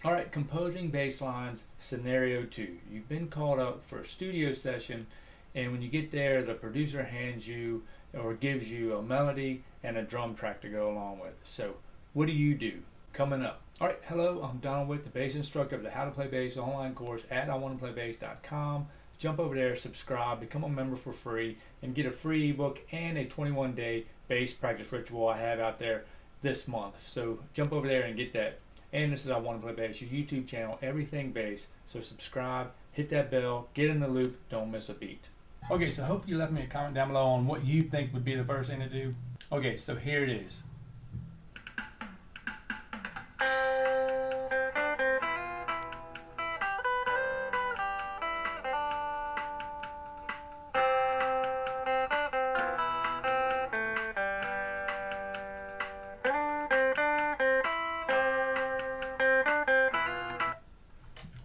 All right, composing bass lines, scenario 2. You've been called up for a studio session, and when you get there, the producer hands you or gives you a melody and a drum track to go along with. So, what do you do? Coming up. All right, hello, I'm Donald Witt, the bass instructor of the How to Play Bass online course at iwanttoPlayBass.com. Jump over there, subscribe, become a member for free, and get a free ebook and a 21-day bass practice ritual I have out there this month. So, jump over there and get that. And this is I Want to Play Bass, your YouTube channel, everything bass. So subscribe, hit that bell, get in the loop, don't miss a beat. Okay, so I hope you left me a comment down below on what you think would be the first thing to do. Okay, so here it is.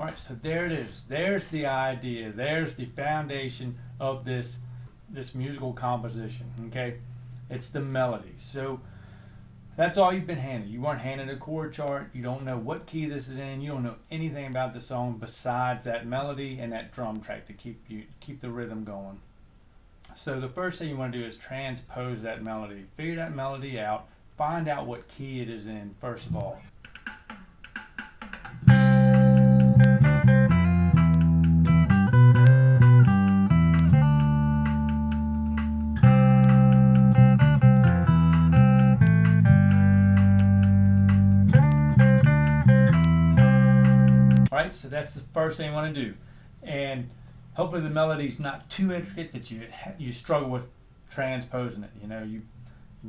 Alright, so there it is. There's the idea. There's the foundation of this musical composition. Okay? It's the melody. So that's all you've been handed. You weren't handed a chord chart. You don't know what key this is in. You don't know anything about the song besides that melody and that drum track to keep the rhythm going. So the first thing you want to do is transpose that melody. Figure that melody out. Find out what key it is in first of all. Right, so that's the first thing you want to do, and hopefully the melody's not too intricate that you struggle with transposing it.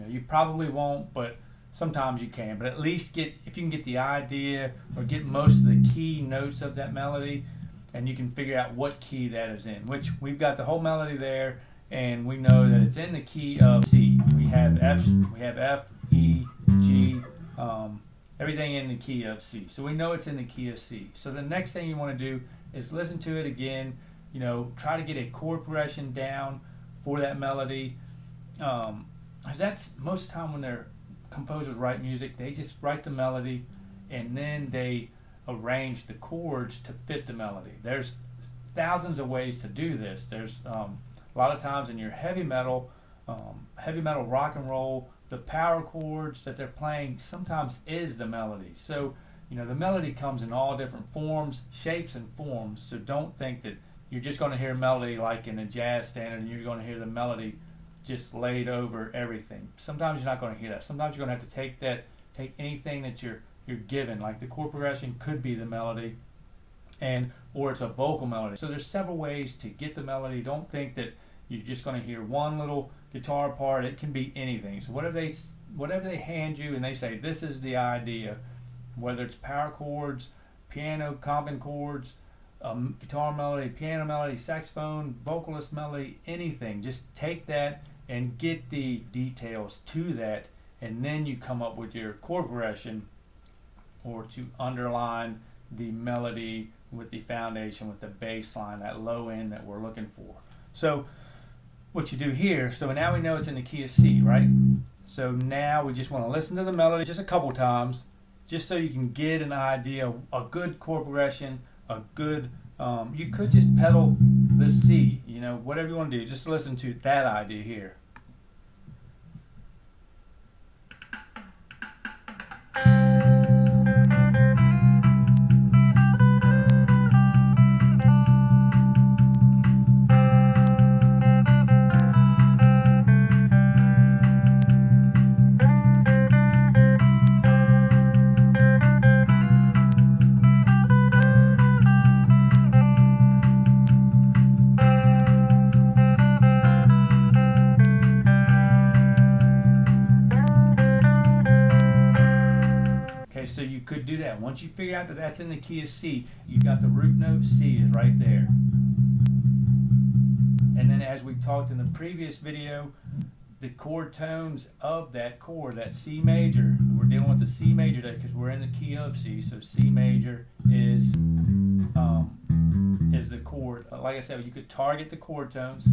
You probably won't, but sometimes you can. But at least if you can get the idea or get most of the key notes of that melody, and you can figure out what key that is in. Which we've got the whole melody there, and we know that it's in the key of C. We have F, E, G. Everything in the key of C. So we know it's in the key of C. So the next thing you want to do is listen to it again. Try to get a chord progression down for that melody. Because that's most of the time when composers write music, they just write the melody and then they arrange the chords to fit the melody. There's thousands of ways to do this. There's a lot of times in your heavy metal rock and roll, the power chords that they're playing sometimes is the melody. So, the melody comes in all different forms, shapes, and forms. So don't think that you're just going to hear a melody like in a jazz standard and you're going to hear the melody just laid over everything. Sometimes you're not going to hear that. Sometimes you're going to have to take anything that you're given, like the chord progression could be the melody, or it's a vocal melody. So there's several ways to get the melody. Don't think that you're just going to hear one little guitar part. It can be anything. So whatever they hand you and they say this is the idea, whether it's power chords, piano comping chords, guitar melody, piano melody, saxophone, vocalist melody, anything, just take that and get the details to that, and then you come up with your chord progression or to underline the melody with the foundation, with the bass line, that low end that we're looking for. So what you do here, so now we know it's in the key of C, right? So now we just want to listen to the melody just a couple times, just so you can get an idea of a good chord progression, a good, you could just pedal the C, whatever you want to do, just listen to that idea here. So you could do that. Once you figure out that that's in the key of C, you got the root note, C is right there. And then as we talked in the previous video, the chord tones of that chord, that C major, we're dealing with the C major there because we're in the key of C, so C major is the chord. Like I said, you could target the chord tones.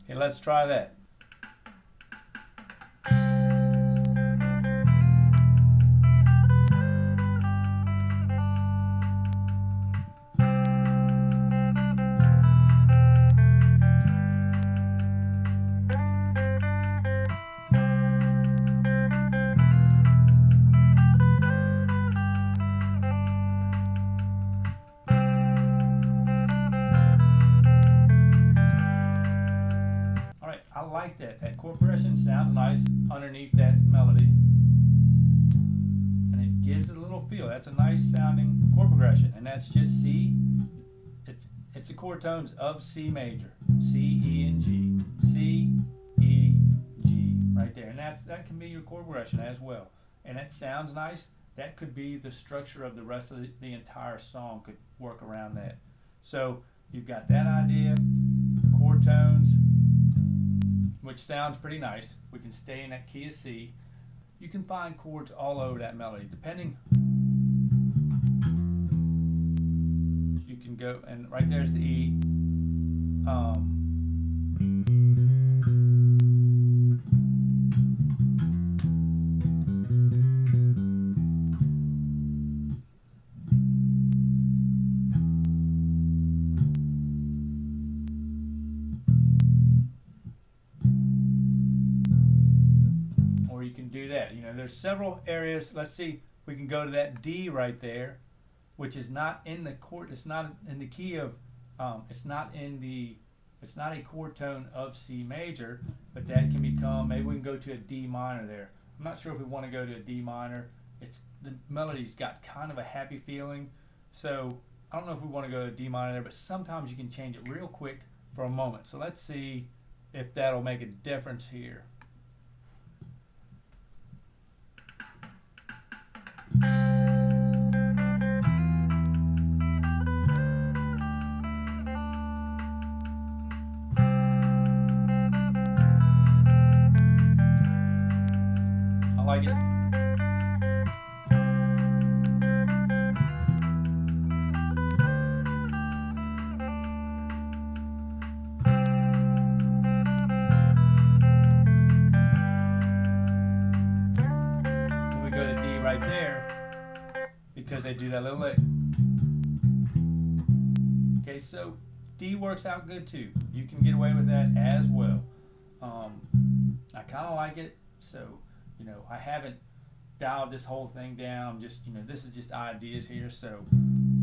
Okay, let's try that. chord progression sounds nice underneath that melody, and it gives it a little feel. That's a nice sounding chord progression, and that's just C. It's the chord tones of C major, C, E, and G, C, E, G, right there, and that can be your chord progression as well, and that sounds nice. That could be the structure of the rest of the entire song. Could work around that. So you've got that idea, the chord tones, which sounds pretty nice. We can stay in that key of C. You can find chords all over that melody, depending. You can go, and right there's the E. Or you can do that. You know, there's several areas. Let's see, we can go to that D right there, which is not in the chord. It's not in the key of. It's not a chord tone of C major, but that can become. Maybe we can go to a D minor there. I'm not sure if we want to go to a D minor. The melody's got kind of a happy feeling, so I don't know if we want to go to a D minor there. But sometimes you can change it real quick for a moment. So let's see if that'll make a difference here. I like it. Then we go to D right there because they do that little lick. Okay, so D works out good too. You can get away with that as well. I kind of like it, so you know, I haven't dialed this whole thing down. Just, you know, this is just ideas here, so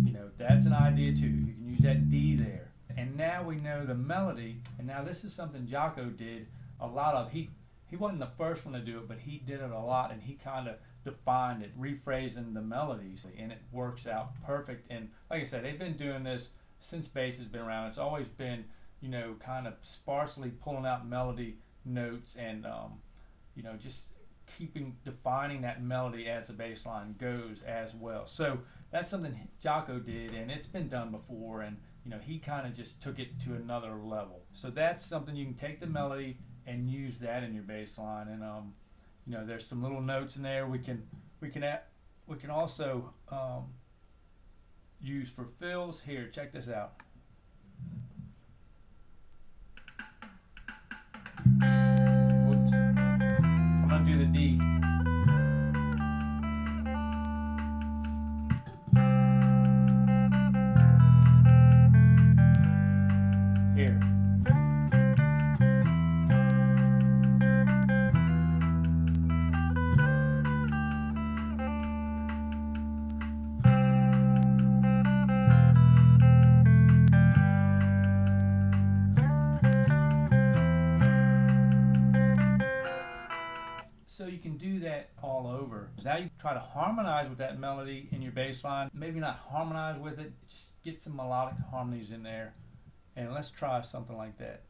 you know, that's an idea too. You can use that D there, and now we know the melody. And now this is something Jocko did a lot of. He wasn't the first one to do it, but he did it a lot, and he kind of defined it, rephrasing the melodies, and it works out perfect. And like I said, they've been doing this since bass has been around. It's always been, you know, kind of sparsely pulling out melody notes and you know, just defining that melody as the bass line goes as well. So that's something Jocko did, and it's been done before, and you know, he kind of just took it to another level. So that's something you can take the melody and use that in your bass line. And you know, there's some little notes in there we can also use for fills. Here, check this out. Whoops. I'm gonna do the D. Here. So you can do that all over. Now you try to harmonize with that melody in your bass line. Maybe not harmonize with it, just get some melodic harmonies in there. And let's try something like that.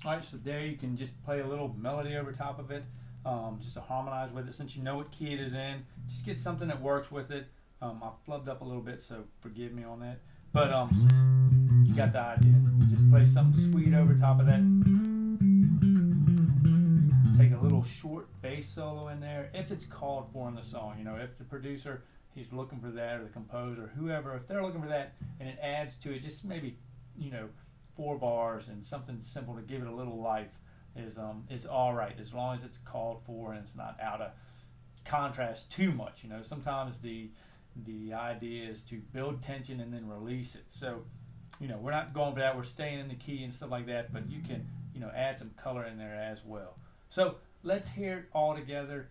Alright, so there you can just play a little melody over top of it, just to harmonize with it. Since you know what key it is in, just get something that works with it. I flubbed up a little bit, so forgive me on that. But you got the idea. Just play something sweet over top of that. Take a little short bass solo in there, if it's called for in the song. You know, if the producer, he's looking for that, or the composer, whoever, if they're looking for that, and it adds to it, just maybe, you know, 4 bars and something simple to give it a little life is all right, as long as it's called for and it's not out of contrast too much. You know, sometimes the idea is to build tension and then release it. So, you know, we're not going for that. We're staying in the key and stuff like that, but you can, you know, add some color in there as well. So let's hear it all together.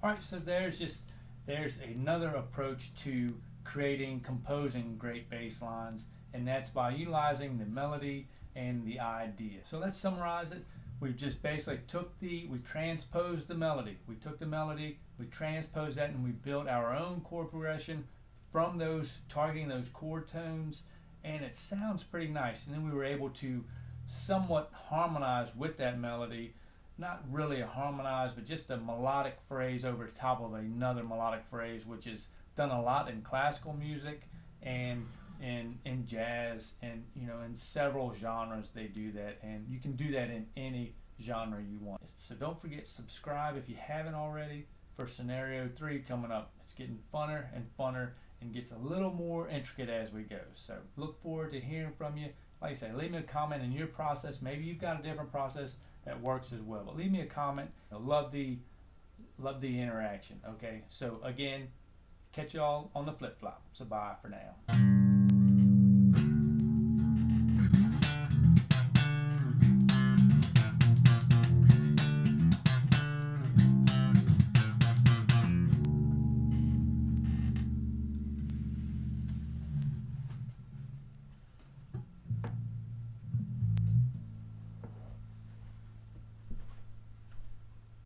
Alright, so there's another approach to composing great bass lines, and that's by utilizing the melody and the idea. So let's summarize it. We've just basically we transposed the melody. We took the melody, we transposed that, and we built our own chord progression from those, targeting those chord tones, and it sounds pretty nice. And then we were able to somewhat harmonized with that melody. Not really a harmonized, but just a melodic phrase over top of another melodic phrase, which is done a lot in classical music and in jazz, and in several genres they do that, and you can do that in any genre you want. So don't forget, subscribe if you haven't already for scenario 3 coming up. It's getting funner and funner and gets a little more intricate as we go. So look forward to hearing from you. Like I say, leave me a comment in your process. Maybe you've got a different process that works as well, but leave me a comment. I love the interaction. Okay, so again, catch y'all on the flip flop. So bye for now.